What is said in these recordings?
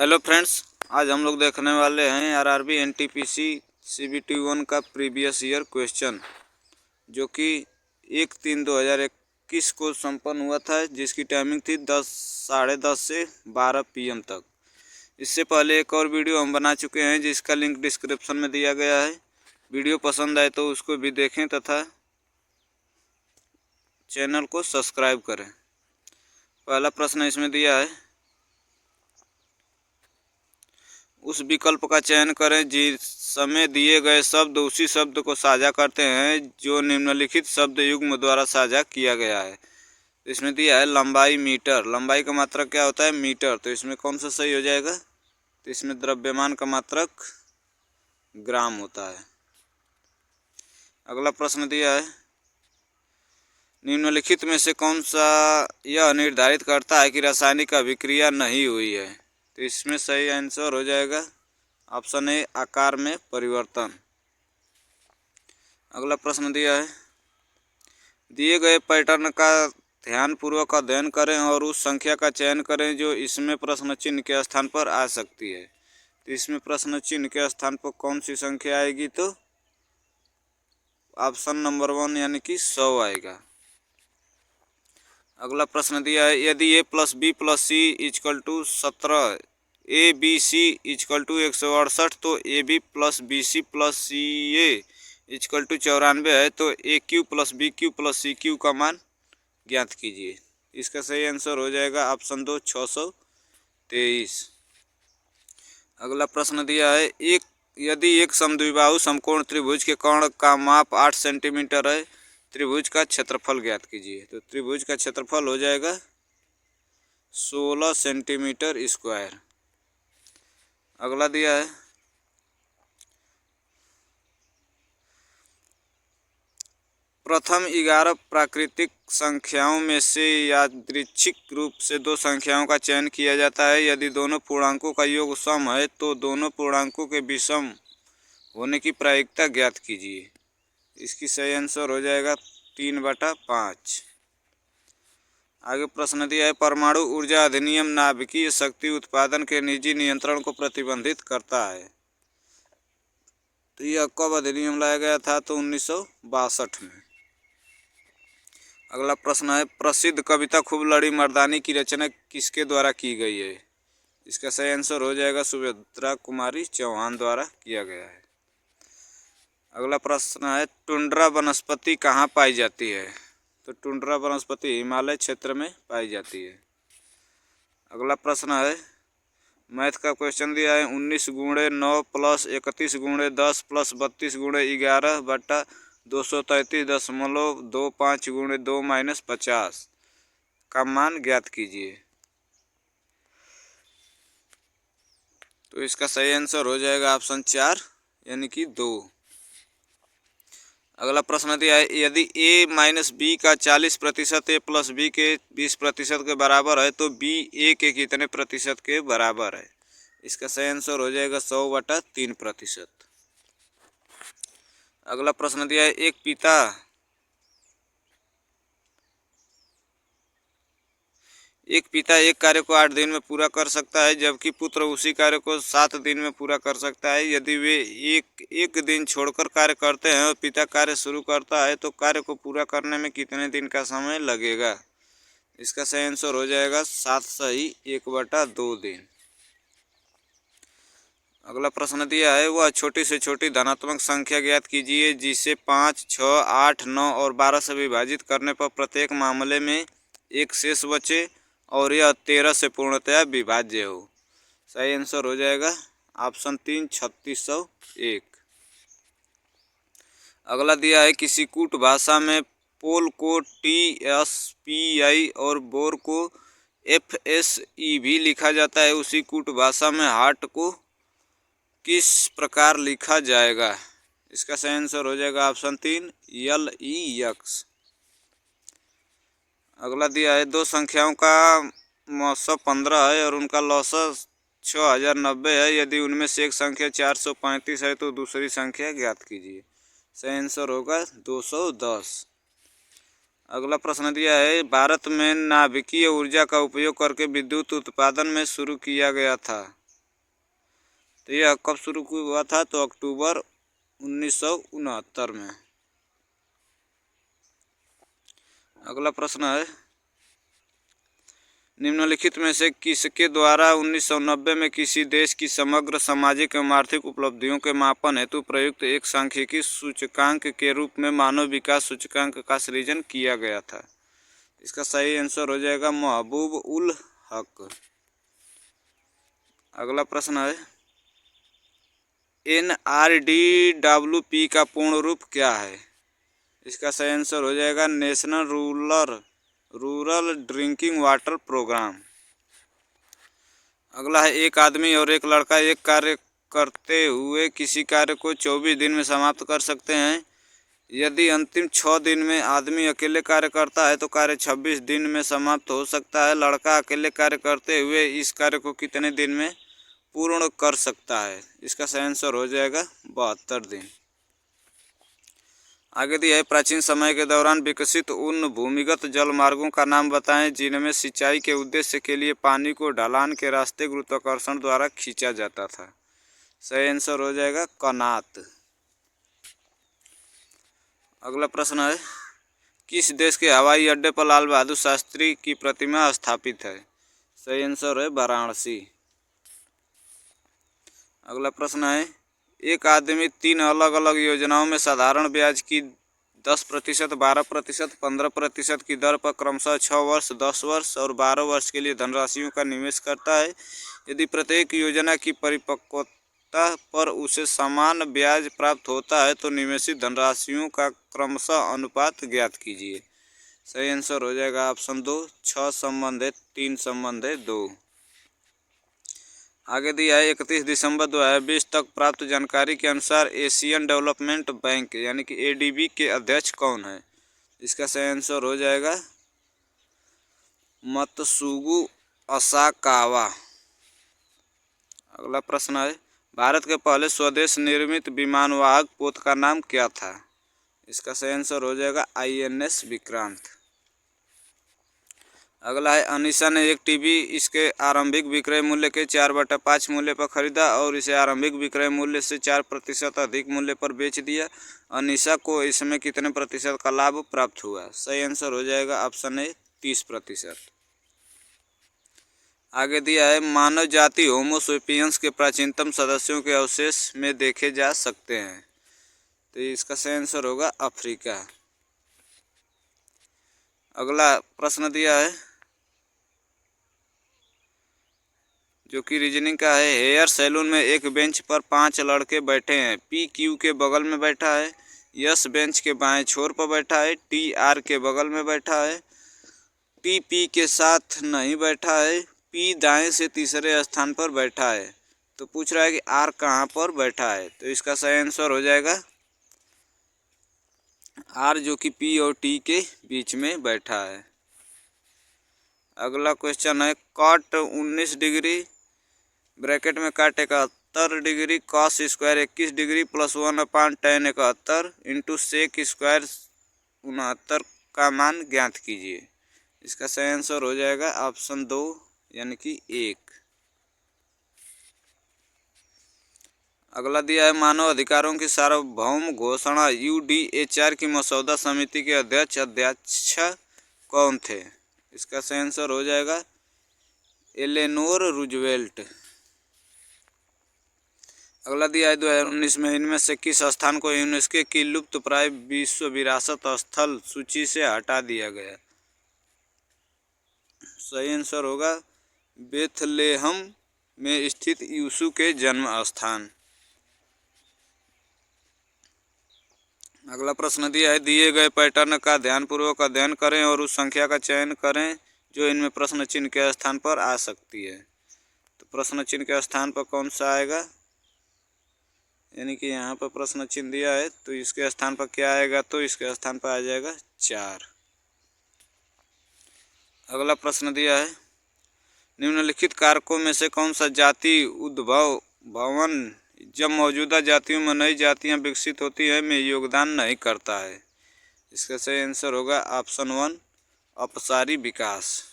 Hello friends, आज हम लोग देखने वाले हैं आरआरबी एनटीपीसी सीबीटी 1 का प्रीवियस ईयर क्वेश्चन, जो कि 1/3/2021 को संपन्न हुआ था, जिसकी टाइमिंग थी 10:30 से 12 PM तक। इससे पहले एक और वीडियो हम बना चुके हैं, जिसका लिंक डिस्क्रिप्शन में दिया गया है। वीडियो पसंद आए तो उसको भी देखें तथा चैनल को सब्सक्राइब करें। पहला प्रश्न इसमें दिया है, उस विकल्प का चयन करें जिसमें दिए गए शब्द उसी शब्द को साझा करते हैं जो निम्नलिखित शब्द युग्म द्वारा साझा किया गया है। इसमें दिया है लंबाई मीटर। लंबाई का मात्रक क्या होता है? मीटर। तो इसमें कौन सा सही हो जाएगा? तो इसमें द्रव्यमान का मात्रक ग्राम होता है। अगला प्रश्न दिया है, निम्नलिखित में से कौन सा यह निर्धारित करता है कि रासायनिक अभिक्रिया नहीं हुई है? तो इसमें सही आंसर हो जाएगा ऑप्शन ए, आकार में परिवर्तन। अगला प्रश्न दिया है, दिए गए पैटर्न का ध्यानपूर्वक अध्ययन करें और उस संख्या का चयन करें जो इसमें प्रश्न चिन्ह के स्थान पर आ सकती है। तो इसमें प्रश्न चिन्ह के स्थान पर कौन सी संख्या आएगी? तो ऑप्शन नंबर 1 यानी कि 100 आएगा। अगला प्रश्न दिया है, यदि a + b + c = 17, A B C = 168, तो AB + BC + CA = 94 है, तो AQ + BQ + CQ का मान ज्ञात कीजिए। इसका सही आंसर हो जाएगा ऑप्शन 2, 623। अगला प्रश्न दिया है, यदि एक समद्विबाहु समकोण त्रिभुज के कर्ण का माप 8 सेंटीमीटर है, त्रिभुज का क्षेत्रफल ज्ञात कीजिए। तो त्रिभुज का क्षेत्रफल हो जाएगा 16 सेंटीमीटर स्क्वायर। अगला दिया है, प्रथम 11 प्राकृतिक संख्याओं में से यादृच्छिक रूप से 2 संख्याओं का चयन किया जाता है। यदि दोनों पूर्णांकों का योग सम है तो दोनों पूर्णांकों के विषम होने की प्रायिकता ज्ञात कीजिए। इसकी सही आंसर हो जाएगा 3/5। आगे प्रश्न दिया है, परमाणु ऊर्जा अधिनियम नाभिकीय शक्ति उत्पादन के निजी नियंत्रण को प्रतिबंधित करता है। तो यह कब अधिनियम लाया गया था? तो 1962 में। अगला प्रश्न है, प्रसिद्ध कविता खूब लड़ी मर्दानी की रचना किसके द्वारा की गई है? इसका सही आंसर हो जाएगा सुभद्रा कुमारी चौहान द्वारा किया गया है। अगला प्रश्न है, टुंड्रा वनस्पति कहाँ पाई जाती है? तो टुंड्रा वनस्पति हिमालय क्षेत्र में पाई जाती है। अगला प्रश्न है, मैथ का क्वेश्चन दिया है, 19 × 9 + 31 × 10 + 32 × 11 / 233.25 × 2 - 50 का मान ज्ञात कीजिए। तो इसका सही आंसर हो जाएगा ऑप्शन 4 यानी कि 2। अगला प्रश्न दिया है, यदि a - b का 40% a + b के 20% के बराबर है, तो b a के कितने प्रतिशत के बराबर है? इसका सही आंसर हो जाएगा 100/3%। अगला प्रश्न दिया है, एक पिता एक कार्य को 8 दिन में पूरा कर सकता है, जबकि पुत्र उसी कार्य को 7 दिन में पूरा कर सकता है। यदि वे एक दिन छोड़कर कार्य करते हैं और पिता कार्य शुरू करता है, तो कार्य को पूरा करने में कितने दिन का समय लगेगा? इसका सही आंसर हो जाएगा 7 सही 1/2 दिन। अगला प्रश्न दिया है, वह छोटी से छोटी धनात्मक संख्या ज्ञात कीजिए जिसे 5, 6, 8, 9 और 12 से विभाजित करने पर प्रत्येक मामले में एक शेष बचे और यह 13 से पूर्णतया विभाज्य हो। सही आंसर हो जाएगा ऑप्शन 3, 3601। अगला दिया है, किसी कूट भाषा में पोल को TSPI और बोर को FSE भी लिखा जाता है, उसी कूट भाषा में हार्ट को किस प्रकार लिखा जाएगा? इसका सही आंसर हो जाएगा ऑप्शन 3, LEX। अगला दिया है, दो संख्याओं का मौसा 15 है और उनका लौसा 6090 है। यदि उनमें से एक संख्या 435 है तो दूसरी संख्या ज्ञात कीजिए। सही आंसर होगा 210। अगला प्रश्न दिया है, भारत में नाभिकीय ऊर्जा का उपयोग करके विद्युत उत्पादन में शुरू किया गया था। तो यह कब शुरू हुआ था? तो अक्टूबर 1969 में। अगला प्रश्न है, निम्नलिखित में से किसके द्वारा 1990 में किसी देश की समग्र सामाजिक एवं आर्थिक उपलब्धियों के मापन हेतु प्रयुक्त एक सांख्यिकी सूचकांक के रूप में मानव विकास सूचकांक का सृजन किया गया था? इसका सही आंसर हो जाएगा महबूब उल हक। अगला प्रश्न है, NRDWP का पूर्ण रूप क्या है? इसका सही आंसर हो जाएगा national rural drinking water programme. अगला है, एक आदमी और एक लड़का एक कार्य करते हुए किसी कार्य को 24 दिन में समाप्त कर सकते हैं। यदि अंतिम 6 दिन में आदमी अकेले कार्य करता है तो कार्य 26 दिन में समाप्त हो सकता है। लड़का अकेले कार्य करते हुए इस कार्य को कितने दिन में पूर्ण कर सकता है? इसका सही आंसर हो जाएगा 72 दिन। आगे दिया है, प्राचीन समय के दौरान विकसित उन भूमिगत जल मार्गों का नाम बताएं जिनमें सिंचाई के उद्देश्य के लिए पानी को ढलान के रास्ते गुरुत्वाकर्षण द्वारा खींचा जाता था। सही आंसर हो जाएगा कनात। अगला प्रश्न है, किस देश के हवाई अड्डे पर लाल बहादुर शास्त्री की प्रतिमा स्थापित है? सही आंसर है वाराणसी। अगला प्रश्न है, एक आदमी 3 अलग अलग योजनाओं में साधारण ब्याज की 10%, 12%, 15% की दर पर क्रमशः 6 वर्ष, 10 वर्ष और 12 वर्ष के लिए धनराशियों का निवेश करता है। यदि प्रत्येक योजना की परिपक्वता पर उसे समान ब्याज प्राप्त होता है तो निवेशित धनराशियों का क्रमशः अनुपात ज्ञात कीजिए। सही आंसर हो जाएगा ऑप्शन 2, 6 संबंध 3 संबंध 2। आगे दिया है, 31 दिसंबर 2020 तक प्राप्त जानकारी के अनुसार एशियन डेवलपमेंट बैंक यानी कि ADB के अध्यक्ष कौन है? इसका सही आंसर हो जाएगा मतसुगु असाकावा। अगला प्रश्न है, भारत के पहले स्वदेश निर्मित विमानवाहक पोत का नाम क्या था? इसका सही आंसर हो जाएगा INS विक्रांत। अगला है, अनीशा ने एक टीवी इसके आरंभिक विक्रय मूल्य के 4/5 मूल्य पर खरीदा और इसे आरंभिक विक्रय मूल्य से 4% अधिक मूल्य पर बेच दिया। अनीशा को इसमें कितने प्रतिशत का लाभ प्राप्त हुआ? सही आंसर हो जाएगा ऑप्शन ए 30%। आगे दिया है, मानव जाति होमो सेपियंस के प्राचीनतम सदस्यों के अवशेष में देखे जा सकते हैं। तो इसका सही आंसर होगा अफ्रीका। अगला प्रश्न दिया है जो कि रीजनिंग का है, हेयर सैलून में एक बेंच पर 5 लड़के बैठे हैं। P Q के बगल में बैठा है, S बेंच के बाएं छोर पर बैठा है, T R के बगल में बैठा है, T P के साथ नहीं बैठा है, P दाएं से तीसरे स्थान पर बैठा है। तो पूछ रहा है कि R कहाँ पर बैठा है? तो इसका सही आंसर हो जाएगा R, जो कि P और T के बीच में बैठा है। अगला क्वेश्चन है, कॉट 19 डिग्री ब्रैकेट में cot 71 degree cos square 21 degree plus 1/tan 71 into sec square 69 का मान ज्ञात कीजिए। इसका सही आंसर हो जाएगा ऑप्शन 2 यानी कि 1। अगला दिया है, मानव अधिकारों की सार्वभौम घोषणा UDHR की मसौदा समिति के अध्यक्ष कौन थे? इसका सही आंसर हो जाएगा एलेनोर रूजवेल्ट। अगला दिया है, 2019 में इनमें से किस स्थान को यूनेस्को की लुप्तप्राय विश्व विरासत स्थल सूची से हटा दिया गया? सही आंसर होगा बेथलेहम में स्थित यीशु के जन्म स्थान। अगला प्रश्न दिया है, दिए गए पैटर्न का ध्यानपूर्वक अध्ययन करें और उस संख्या का चयन करें जो इनमें प्रश्न चिन्ह के स्थान पर आ सकती है। तो प्रश्न चिन्ह के स्थान पर कौन सा आएगा? यानी कि यहाँ पर प्रश्न चिन्ह दिया है तो इसके स्थान पर क्या आएगा? तो इसके स्थान पर आ जाएगा 4। अगला प्रश्न दिया है, निम्नलिखित कारकों में से कौन सा जाति उद्भव भवन जब मौजूदा जातियों में नई जातियाँ विकसित होती हैं में योगदान नहीं करता है? इसका सही आंसर होगा ऑप्शन 1 अपसारी विकास।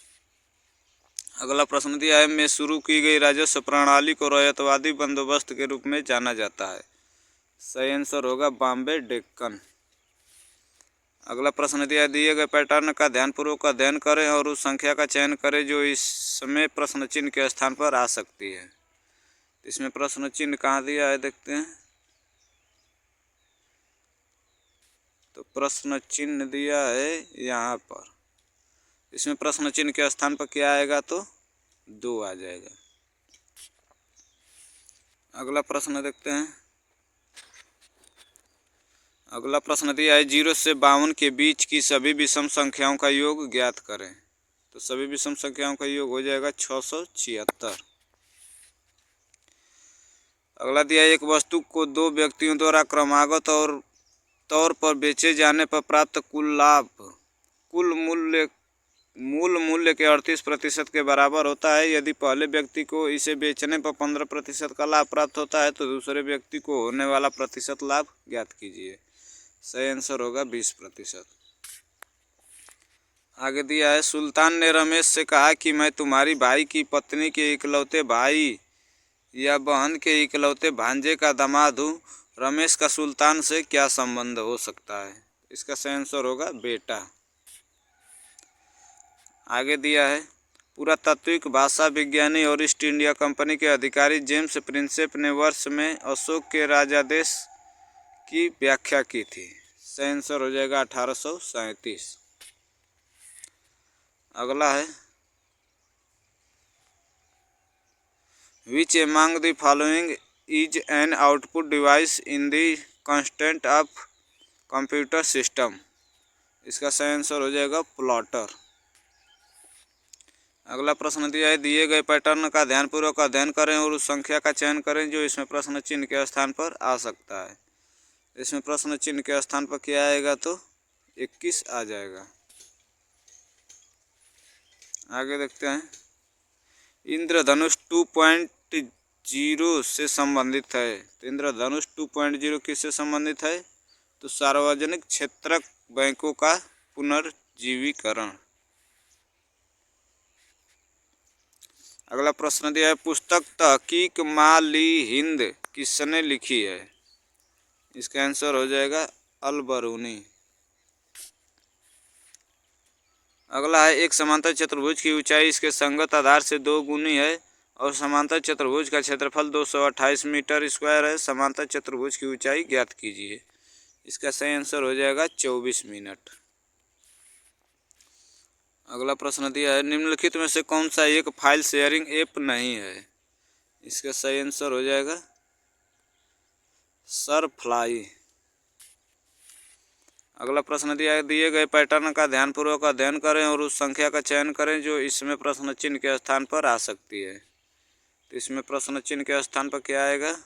अगला प्रश्न दिया है, में शुरू की गई राजस्व प्रणाली को रैयतवादी बंदोबस्त के रूप में जाना जाता है। सही आंसर होगा बॉम्बे डेक्कन। अगला प्रश्न दिया है, दिए गए पैटर्न का ध्यानपूर्वक अध्ययन करें और उस संख्या का चयन करें जो इसमें प्रश्न चिन्ह के स्थान पर आ सकती है। इसमें प्रश्न चिन्ह कहाँ दिया है देखते हैं। तो प्रश्न चिन्ह दिया है यहाँ पर। इसमें प्रश्न चिन्ह के स्थान पर क्या आएगा, तो 2 आ जाएगा। अगला प्रश्न देखते हैं। अगला प्रश्न दिया है, 0 से 52 के बीच की सभी विषम संख्याओं का योग ज्ञात करें। तो सभी विषम संख्याओं का योग हो जाएगा 676। अगला दिया है, एक वस्तु को 2 व्यक्तियों द्वारा क्रमागत और तौर पर बेचे जाने पर प्राप्त कुल लाभ मूल मूल्य के 38% के बराबर होता है। यदि पहले व्यक्ति को इसे बेचने पर 15% का लाभ प्राप्त होता है तो दूसरे व्यक्ति को होने वाला प्रतिशत लाभ ज्ञात कीजिए। सही आंसर होगा 20%। आगे दिया है, सुल्तान ने रमेश से कहा कि मैं तुम्हारी भाई की पत्नी के इकलौते भाई या बहन के इकलौते भांजे का दामाद हूँ। रमेश का सुल्तान से क्या संबंध हो सकता है। इसका सही आंसर होगा बेटा। आगे दिया है, पुरातात्विक भाषा विज्ञानी और ईस्ट इंडिया कंपनी के अधिकारी जेम्स प्रिंसेप ने वर्ष में अशोक के राजादेश की व्याख्या की थी। सही आंसर हो जाएगा 1837। अगला है, which among the following is an output device in the constraint of computer system. इसका सही आंसर हो जाएगा प्लॉटर। अगला प्रश्न दिया है, दिए गए पैटर्न का ध्यानपूर्वक अध्ययन करें और उस संख्या का चयन करें जो इसमें प्रश्न चिन्ह के स्थान पर आ सकता है। इसमें प्रश्न चिन्ह के स्थान पर क्या आएगा, तो 21 आ जाएगा। आगे देखते हैं, इंद्रधनुष 2.0 से संबंधित है। तो इंद्रधनुष 2.0 किससे संबंधित है, तो सार्वजनिक क्षेत्रक बैंकों का पुनर्जीवीकरण। अगला प्रश्न दिया है, पुस्तक तहकीक माली हिंद किसने लिखी है। इसका आंसर हो जाएगा अल-बरूनी। अगला है, एक समांतर चतुर्भुज की ऊंचाई इसके संगत आधार से 2 गुनी है और समांतर चतुर्भुज का क्षेत्रफल 228 मीटर स्क्वायर है। समांतर चतुर्भुज की ऊंचाई ज्ञात कीजिए। इसका सही आंसर हो जाएगा 24 मिनट। अगला प्रश्न दिया है, निम्नलिखित में से कौन सा एक फाइल शेयरिंग ऐप नहीं है। इसका सही आंसर हो जाएगा सरफ्लाई। अगला प्रश्न दिया है, दिए गए पैटर्न का ध्यानपूर्वक अध्ययन करें और उस संख्या का चयन करें जो इसमें प्रश्न चिन्ह के स्थान पर आ सकती है। तो इसमें प्रश्न चिन्ह के स्थान पर क्या आएगा,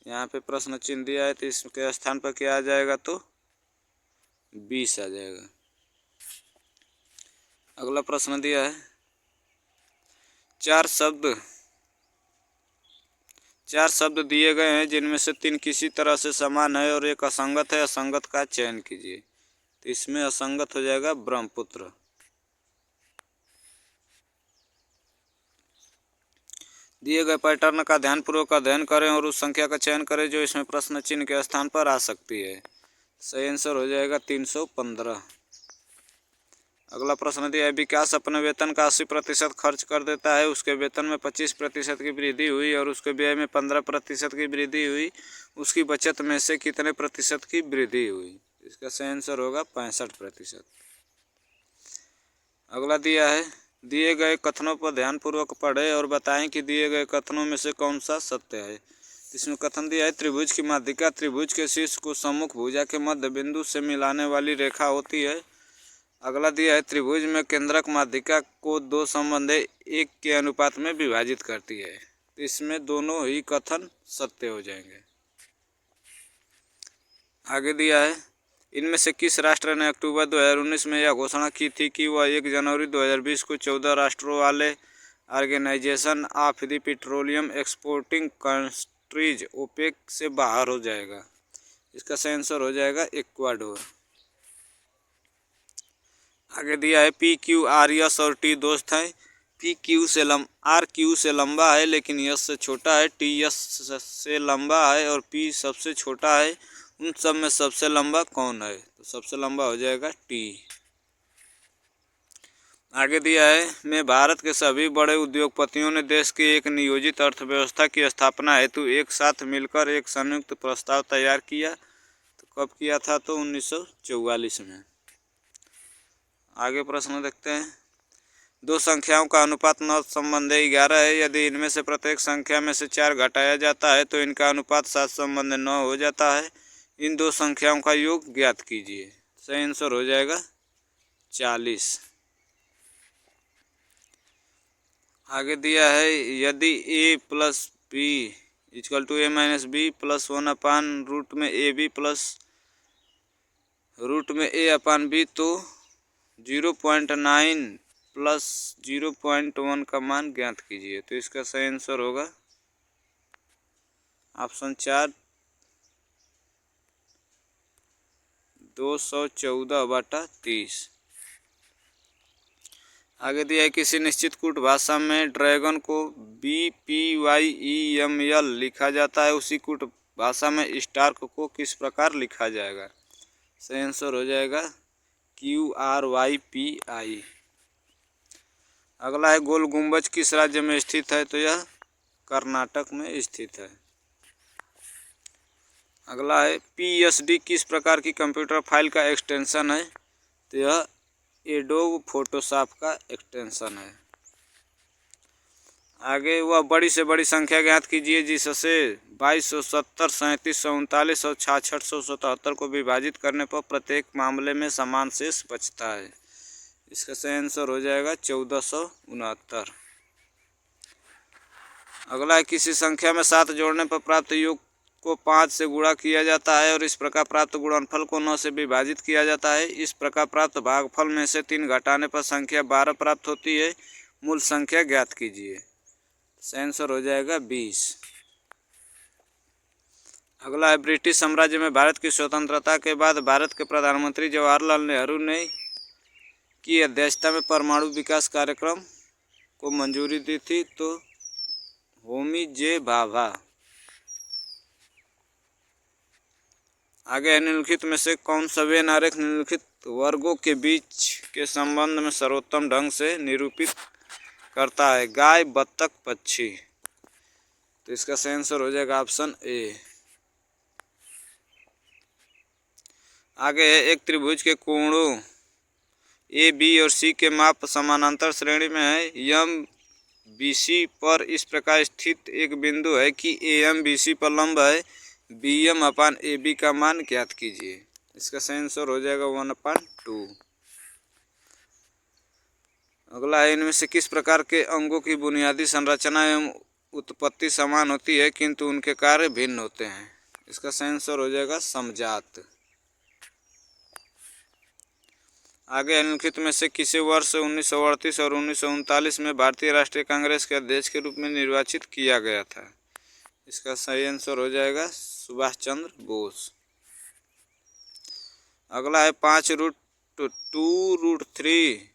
यहाँ पे प्रश्न चिन्ह दिया है तो इसके स्थान पर क्या आ जाएगा, तो 20 आ जाएगा। अगला प्रश्न दिया है, चार शब्द दिए गए हैं जिनमें से 3 किसी तरह से समान है और एक असंगत है। असंगत का चयन कीजिए। तो इसमें असंगत हो जाएगा ब्रह्मपुत्र। दिए गए पैटर्न का ध्यानपूर्वक अध्ययन करें और उस संख्या का चयन करें जो इसमें प्रश्न चिन्ह के स्थान पर आ सकती है। सही आंसर हो जाएगा 315। अगला प्रश्न दिया है, विकास अपने वेतन का 80% खर्च कर देता है। उसके वेतन में 25% की वृद्धि हुई और उसके व्यय में 15% की वृद्धि हुई। उसकी बचत में से कितने प्रतिशत की वृद्धि हुई। इसका सही आंसर होगा 65%। अगला दिया है, दिए गए कथनों पर ध्यानपूर्वक पढ़ें और बताएं कि दिए गए कथनों में से कौन सा सत्य है। इसमें कथन दिया है, त्रिभुज की माध्यिका त्रिभुज के शीर्ष को सम्मुख भुजा के मध्य बिंदु से मिलाने वाली रेखा होती है। अगला दिया है, त्रिभुज में केंद्रक माध्यिका को 2 संबंध 1 के अनुपात में विभाजित करती है। तो इसमें दोनों ही कथन सत्य हो जाएंगे। आगे दिया है, इनमें से किस राष्ट्र ने अक्टूबर 2019 में यह घोषणा की थी कि वह 1 जनवरी 2020 को 14 राष्ट्रों वाले organisation of the petroleum exporting countries OPEC से बाहर हो जाएगा। इसका सही आंसर हो जाएगा इक्वाडोर। आगे दिया है पी क्यू आर यस और टी दोस्त हैं। पी क्यू से आर क्यू से लंबा है लेकिन यस से छोटा है, टी यस से लंबा है और पी सबसे छोटा है। उन सब में सबसे लंबा कौन है? तो सबसे लंबा हो जाएगा टी। आगे दिया है में भारत के सभी बड़े उद्योगपतियों ने देश की एक नियोजित अर्थव्यवस्था की स्थापना हेतु एक साथ मिलकर एक संयुक्त प्रस्ताव तैयार किया। तो कब किया था? तो 1944 में। आगे प्रश्न देखते हैं। दो संख्याओं का अनुपात 9 संबंध 11 है। यदि इनमें से प्रत्येक संख्या में से 4 घटाया जाता है तो इनका अनुपात 7 संबंध 9 हो जाता है। इन दो संख्याओं का योग ज्ञात कीजिए। सही आंसर हो जाएगा 40। आगे दिया है यदि a plus B equal to a minus B plus 1 upon root में ए बी प्लस रूट में a अपान बी तो 0.9 प्लस 0.1 का मान ज्ञात कीजिए। तो इसका सही आंसर होगा ऑप्शन 4 214/30। आगे दिया है किसी निश्चित कूट भाषा में ड्रैगन को BPYEML लिखा जाता है, उसी कूट भाषा में स्टार्क को किस प्रकार लिखा जाएगा? सही आंसर हो जाएगा QRYPI। अगला है गोल गुंबज किस राज्य में स्थित है? तो यह कर्नाटक में स्थित है। अगला है PSD किस प्रकार की कंप्यूटर फाइल का एक्सटेंशन है? तो यह एडोब फोटोशॉप का एक्सटेंशन है। आगे वह बड़ी से बड़ी संख्या ज्ञात कीजिए जिससे 2270, 3739 और 6677 को विभाजित करने पर प्रत्येक मामले में समान शेष बचता है। इसका सही आंसर हो जाएगा 1469। अगला है किसी संख्या में 7 जोड़ने पर प्राप्त योग को 5 से गुणा किया जाता है और इस प्रकार प्राप्त गुणनफल को 9 से विभाजित किया जाता है। इस प्रकार प्राप्त भागफल में से 3 घटाने पर संख्या 12 प्राप्त होती है। मूल संख्या ज्ञात कीजिए। सही आंसर हो जाएगा 20। अगला है ब्रिटिश साम्राज्य में भारत की स्वतंत्रता के बाद भारत के प्रधानमंत्री जवाहरलाल नेहरू ने की अध्यक्षता में परमाणु विकास कार्यक्रम को मंजूरी दी थी। तो होमी जे भाभा। आगे निम्नलिखित में से कौन सा वेन आरेख निम्नलिखित वर्गों के बीच के संबंध में सर्वोत्तम ढंग से निरूपित करता है? गाय, बत्तख, पक्षी। तो इसका सही आंसर हो जाएगा ऑप्शन ए। आगे है एक त्रिभुज के कोणों ए बी और सी के माप समानांतर श्रेणी में है। यम BC पर इस प्रकार स्थित एक बिंदु है कि AM BC पर लंब है। BM अपान AB का मान ज्ञात कीजिए। इसका सही आंसर हो जाएगा 1/2। अगला है इनमें से किस प्रकार के अंगों की बुनियादी संरचना एवं उत्पत्ति समान होती है किंतु उनके कार्य भिन्न होते हैं? इसका सही आंसर हो जाएगा समजात। आगे निम्नलिखित में से किसे वर्ष 1938 और 1939 में भारतीय राष्ट्रीय कांग्रेस के अध्यक्ष के रूप में निर्वाचित किया गया था? इसका सही आंसर हो जाएगा सुभाष चंद्र बोस। अगला है 5√2√3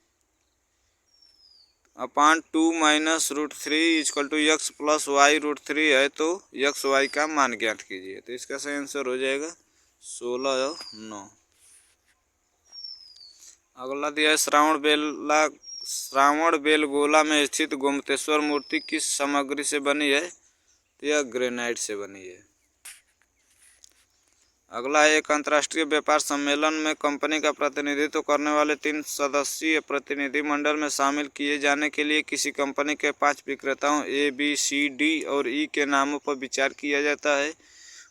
upon 2 minus √3 equal to x plus y√3 है। तो x y का मान ज्ञात कीजिए। तो इसका सही आंसर हो जाएगा 16 और 9। अगला दिया है श्रावण बेलगोला में स्थित गोमतेश्वर मूर्ति किस सामग्री से बनी है? तो यह ग्रेनाइट से बनी है। अगला है एक अंतर्राष्ट्रीय व्यापार सम्मेलन में कंपनी का प्रतिनिधित्व करने वाले 3 सदस्यीय प्रतिनिधिमंडल में शामिल किए जाने के लिए किसी कंपनी के 5 विक्रेताओं A, B, C, D और E के नामों पर विचार किया जाता है।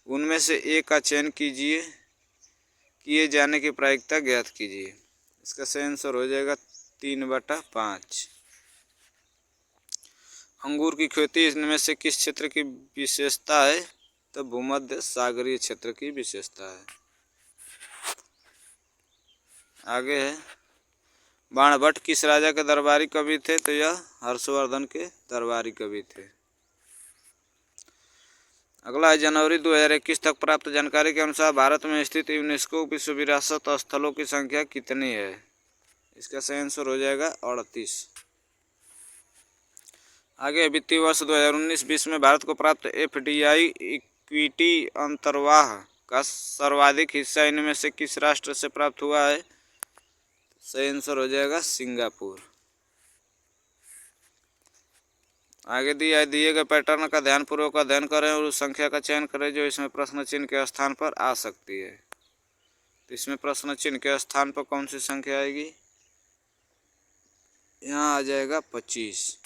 उनमें से एक का चयन किए जाने की प्रायिकता ज्ञात कीजिए। इसका सही आंसर हो जाएगा 3/5। अंगूर की खेती इनमें से किस क्षेत्र की विशेषता है? तो भूमध्य सागरीय क्षेत्र की विशेषता है। आगे है बाणभट्ट किस राजा के दरबारी कवि थे? तो यह हर्षवर्धन के दरबारी कवि थे। अगला है जनवरी 2021 तक प्राप्त जानकारी के अनुसार भारत में स्थित यूनेस्को विश्व विरासत स्थलों की संख्या कितनी है? इसका सही आंसर हो जाएगा 38। आगे वित्तीय वर्ष 2019-20 में भारत को प्राप्त एफडीआई इक्विटी अंतर्वाह का सर्वाधिक हिस्सा इनमें से किस राष्ट्र से प्राप्त हुआ है? सही आंसर हो जाएगा सिंगापुर। आगे दिए गए पैटर्न का ध्यानपूर्वक अध्ययन करें और उस संख्या का चयन करें जो इसमें प्रश्न चिन्ह के स्थान पर आ सकती है। तो इसमें प्रश्न चिन्ह के स्थान पर कौन सी संख्या आएगी? यहाँ आ जाएगा 25।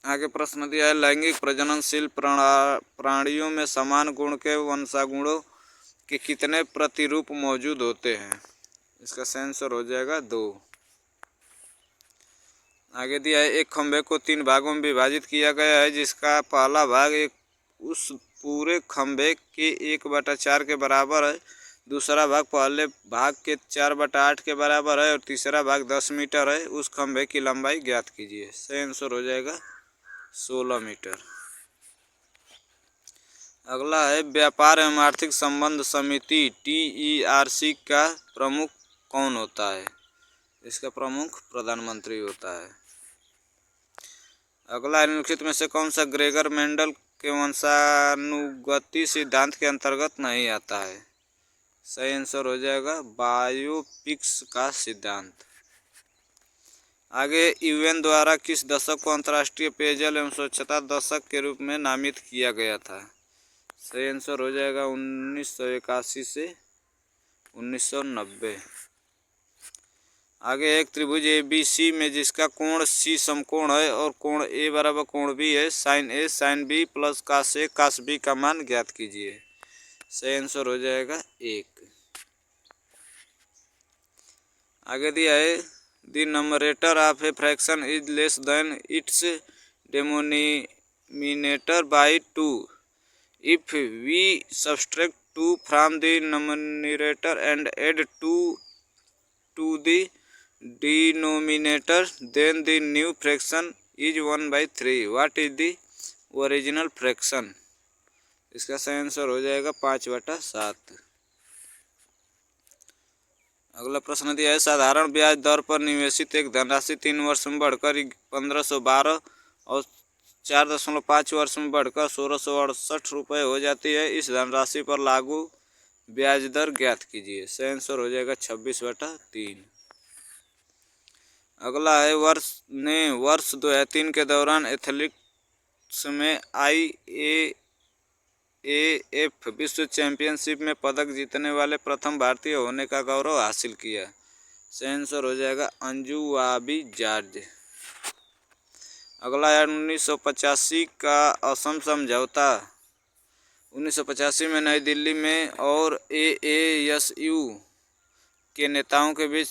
आगे प्रश्न दिया है लैंगिक प्रजननशील प्राणियों में समान गुण के वंशागुणों के कितने प्रतिरूप मौजूद होते हैं? इसका सही आंसर हो जाएगा 2। आगे दिया है एक खंभे को 3 भागों में विभाजित किया गया है जिसका पहला भाग उस पूरे खंभे के 1/4 के बराबर है, दूसरा भाग पहले भाग के 4/8 के बराबर है और तीसरा भाग 10 मीटर है। उस खंभे की लंबाई ज्ञात कीजिए। सही आंसर हो जाएगा 16 मीटर। अगला है व्यापार एवं आर्थिक संबंध समिति TERC का प्रमुख कौन होता है? इसका प्रमुख प्रधानमंत्री होता है। अगला निम्नलिखित में से कौन सा ग्रेगर मेंडल के वंशानुगति सिद्धांत के अंतर्गत नहीं आता है? सही आंसर हो जाएगा बायोपिक्स का सिद्धांत। आगे UN द्वारा किस दशक को अंतर्राष्ट्रीय पेयजल एवं स्वच्छता दशक के रूप में नामित किया गया था? सही आंसर हो जाएगा 1981 से 1990। आगे एक त्रिभुज ABC में जिसका कोण C समकोण है और कोण A बराबर कोण B है, sine A sine B plus cos A cos B का मान ज्ञात कीजिए। सही आंसर हो जाएगा 1। आगे दिया है the numerator of a fraction is less than its denominator by 2 if we subtract 2 from the numerator and add 2 to the denominator then the new fraction is 1/3 what is the original fraction? इसका सही answer हो जाएगा 5/7। अगला प्रश्न दिया है साधारण ब्याज दर पर निवेशित एक धनराशि 3 वर्ष में बढ़कर 1512 और 4.5 वर्ष में बढ़कर 1668 रुपये हो जाती है। इस धनराशि पर लागू ब्याज दर ज्ञात कीजिए। सही आंसर हो जाएगा 26/3। अगला है वर्ष 2003 के दौरान एथलेटिक्स में IAAF विश्व चैंपियनशिप में पदक जीतने वाले प्रथम भारतीय होने का गौरव हासिल किया। सही आंसर हो जाएगा अंजू वाबी जॉर्ज। अगला है 1985 का असम समझौता 1985 में नई दिल्ली में और AASU के नेताओं के बीच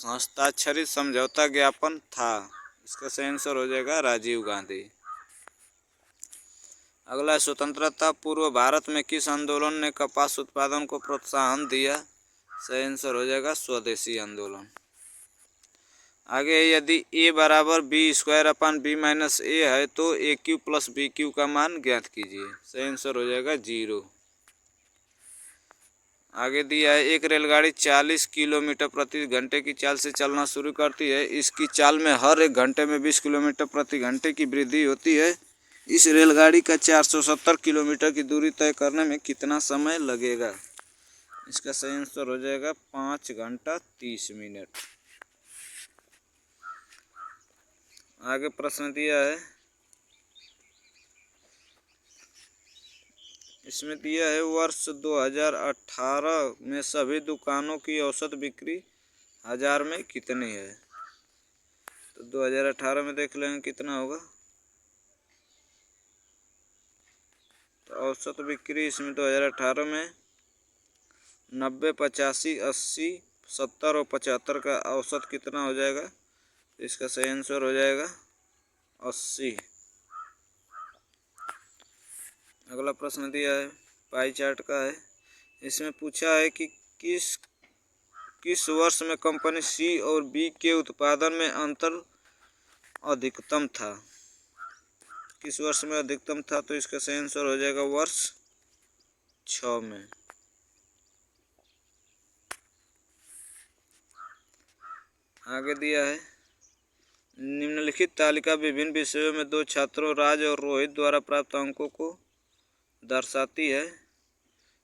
हस्ताक्षरित समझौता ज्ञापन था। इसका सही आंसर हो जाएगा राजीव गांधी। अगला स्वतंत्रता पूर्व भारत में किस आंदोलन ने कपास उत्पादन को प्रोत्साहन दिया? सही आंसर हो जाएगा स्वदेशी आंदोलन। आगे यदि A बराबर B²/B-A है तो AQ प्लस BQ का मान ज्ञात कीजिए। सही आंसर हो जाएगा 0। आगे दिया है एक रेलगाड़ी 40 किलोमीटर प्रति घंटे की चाल से चलना शुरू करती है। इसकी चाल में हर 1 घंटे में 20 किलोमीटर प्रति घंटे की वृद्धि होती है। इस रेलगाड़ी का 470 किलोमीटर की दूरी तय करने में कितना समय लगेगा? इसका सही आंसर हो जाएगा 5 घंटा 30 मिनट। आगे प्रश्न दिया है इसमें दिया है वर्ष 2018 में सभी दुकानों की औसत बिक्री 1000 में कितनी है? तो 2018 में देख लेंगे कितना होगा। तो औसत बिक्री इसमें 2018 में 90, 85, 80, 70 और 75 का औसत कितना हो जाएगा? इसका सही आंसर हो जाएगा 80। अगला प्रश्न दिया है पाई चार्ट का है। इसमें पूछा है कि किस वर्ष में कंपनी C और B के उत्पादन में अंतर अधिकतम था? किस वर्ष में अधिकतम था? तो इसका सही आंसर हो जाएगा वर्ष 6 में। आगे दिया है निम्नलिखित तालिका विभिन्न विषयों में दो छात्रों राज और रोहित द्वारा प्राप्त अंकों को दर्शाती है।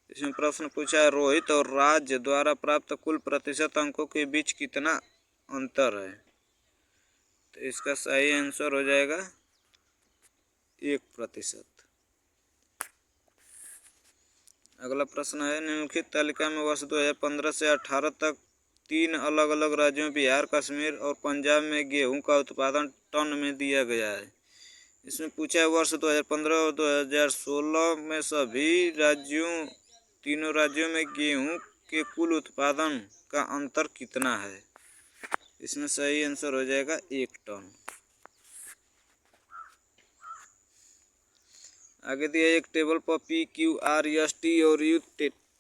इसमें प्रश्न पूछा है रोहित और राज द्वारा प्राप्त कुल प्रतिशत अंकों के बीच कितना अंतर है। तो इसका सही आंसर हो जाएगा 1%। अगला प्रश्न है निम्नलिखित तालिका में वर्ष 2015 से 18 तक 3 अलग अलग राज्यों बिहार, कश्मीर और पंजाब में गेहूं का उत्पादन टन में दिया गया है। इसमें पूछा है वर्ष 2015 और 2016 में सभी तीनों राज्यों में गेहूं के कुल उत्पादन का अंतर कितना है। इसमें सही आंसर हो जाएगा 1 टन। आगे दिया एक टेबल पर P, Q, R, S, T और U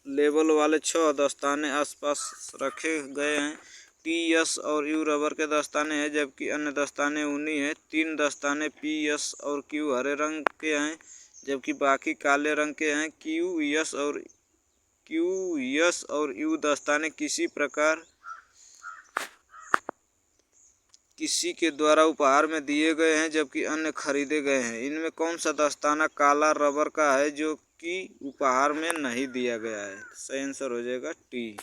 लेबल वाले 6 दस्ताने आसपास रखे गए हैं। T, S और U रबर के दस्ताने हैं जबकि अन्य दस्ताने ऊनी हैं। 3 दस्ताने P, S और Q हरे रंग के हैं जबकि बाकी काले रंग के हैं। Q, S और U दस्ताने किसी के द्वारा उपहार में दिए गए हैं जबकि अन्य खरीदे गए हैं। इनमें कौन सा दस्ताना काला रबर का है जो कि उपहार में नहीं दिया गया है। सही आंसर हो जाएगा टी।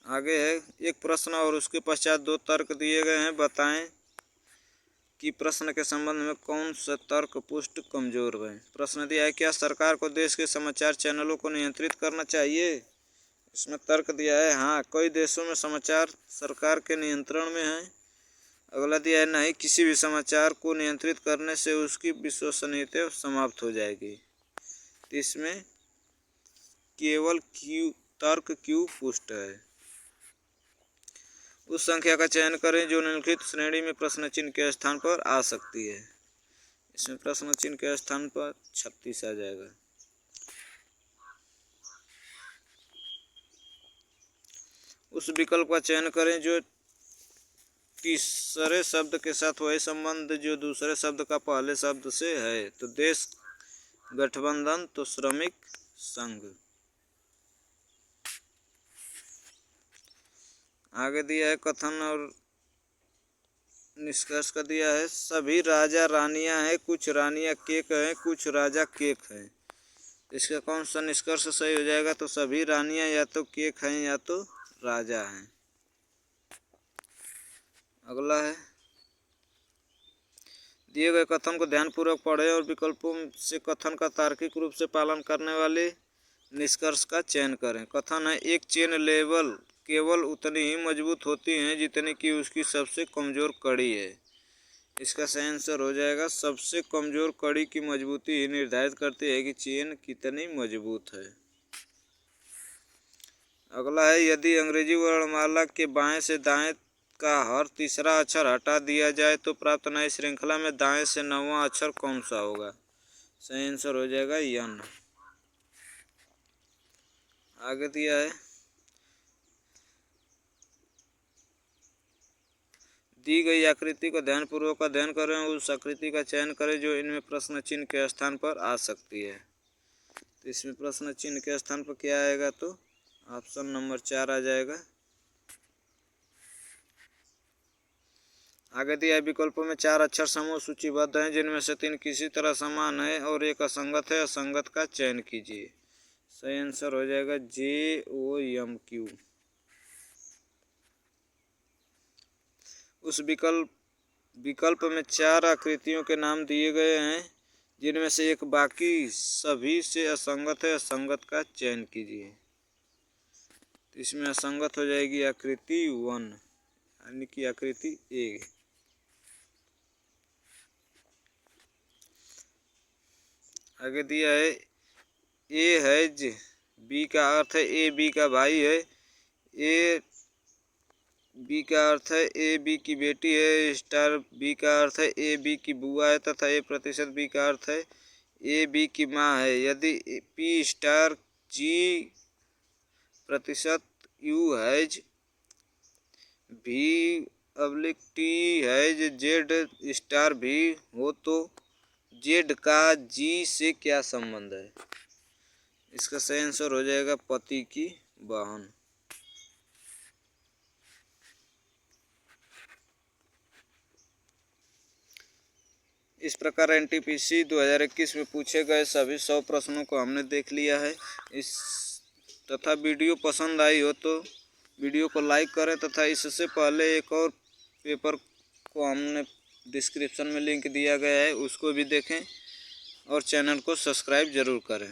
आगे है एक प्रश्न और उसके पश्चात 2 तर्क दिए गए हैं। बताएं कि प्रश्न के संबंध में कौन सा तर्क पुष्ट कमजोर है। प्रश्न दिया है क्या सरकार को देश के समाचार चैनलों को नियंत्रित करना चाहिए। इसमें तर्क दिया है हाँ, कई देशों में समाचार सरकार के नियंत्रण में है। अगला दिया है नहीं, किसी भी समाचार को नियंत्रित करने से उसकी विश्वसनीयता समाप्त हो जाएगी। इसमें केवल तर्क क्यू पुष्ट है। उस संख्या का चयन करें जो निम्नलिखित श्रेणी में प्रश्न चिन्ह के स्थान पर आ सकती है। इसमें प्रश्न चिन्ह के स्थान पर 36 आ जाएगा। उस विकल्प का चयन करें जो तीसरे शब्द के साथ वही संबंध जो दूसरे शब्द का पहले शब्द से है। तो देश, गठबंधन, तो श्रमिक संघ। आगे दिया है कथन और निष्कर्ष का दिया है सभी राजा रानियां हैं, कुछ रानियां केक हैं, कुछ राजा केक हैं। इसका कौन सा निष्कर्ष सही हो जाएगा। तो सभी रानियां या तो केक हैं या तो राजा हैं। अगला है दिए गए कथन को ध्यानपूर्वक पढ़ें और विकल्पों से कथन का तार्किक रूप से पालन करने वाले निष्कर्ष का चयन करें। कथन है एक चेन लेबल केवल उतनी ही मजबूत होती है जितनी कि उसकी सबसे कमज़ोर कड़ी है। इसका सही आंसर हो जाएगा सबसे कमज़ोर कड़ी की मजबूती ही निर्धारित करती है कि चेन कितनी मजबूत है। अगला है यदि अंग्रेजी वर्णमाला के बाएं से दाएं का हर तीसरा अक्षर हटा दिया जाए तो प्राप्त नई श्रृंखला में दाएं से 9वां अक्षर कौन सा होगा। सही आंसर हो जाएगा यन। आगे दिया है दी गई आकृति को ध्यानपूर्वक अध्ययन करें और उस आकृति का चयन करें जो इनमें प्रश्न चिन्ह के स्थान पर आ सकती है। तो इसमें प्रश्न चिन्ह के स्थान पर क्या आएगा। तो ऑप्शन नंबर 4 आ जाएगा। आगे दिया विकल्पों में 4 अक्षर समूह सूचीबद्ध हैं जिनमें से 3 किसी तरह समान है और एक असंगत है। असंगत का चयन कीजिए। सही आंसर हो जाएगा JOMQ। उस विकल्प में 4 आकृतियों के नाम दिए गए हैं जिनमें से एक बाकी सभी से असंगत है। असंगत का चयन कीजिए। इसमें असंगत हो जाएगी आकृति 1 यानी कि आकृति A। आगे दिया है ए है बी का अर्थ है ए बी का भाई है। ए बी का अर्थ है ए बी की बेटी है। स्टार बी का अर्थ है ए बी की बुआ है तथा A% बी का अर्थ है ए बी की माँ है। यदि P star G% U has V/T has Z star भी हो तो Z का G से क्या संबंध है। इसका सही आंसर हो जाएगा पति की बहन। इस प्रकार एनटीपीसी 2021 में पूछे गए सभी 100 प्रश्नों को हमने देख लिया है। इस तथा वीडियो पसंद आई हो तो वीडियो को लाइक करें तथा इससे पहले एक और पेपर को हमने डिस्क्रिप्शन में लिंक दिया गया है, उसको भी देखें और चैनल को सब्सक्राइब ज़रूर करें।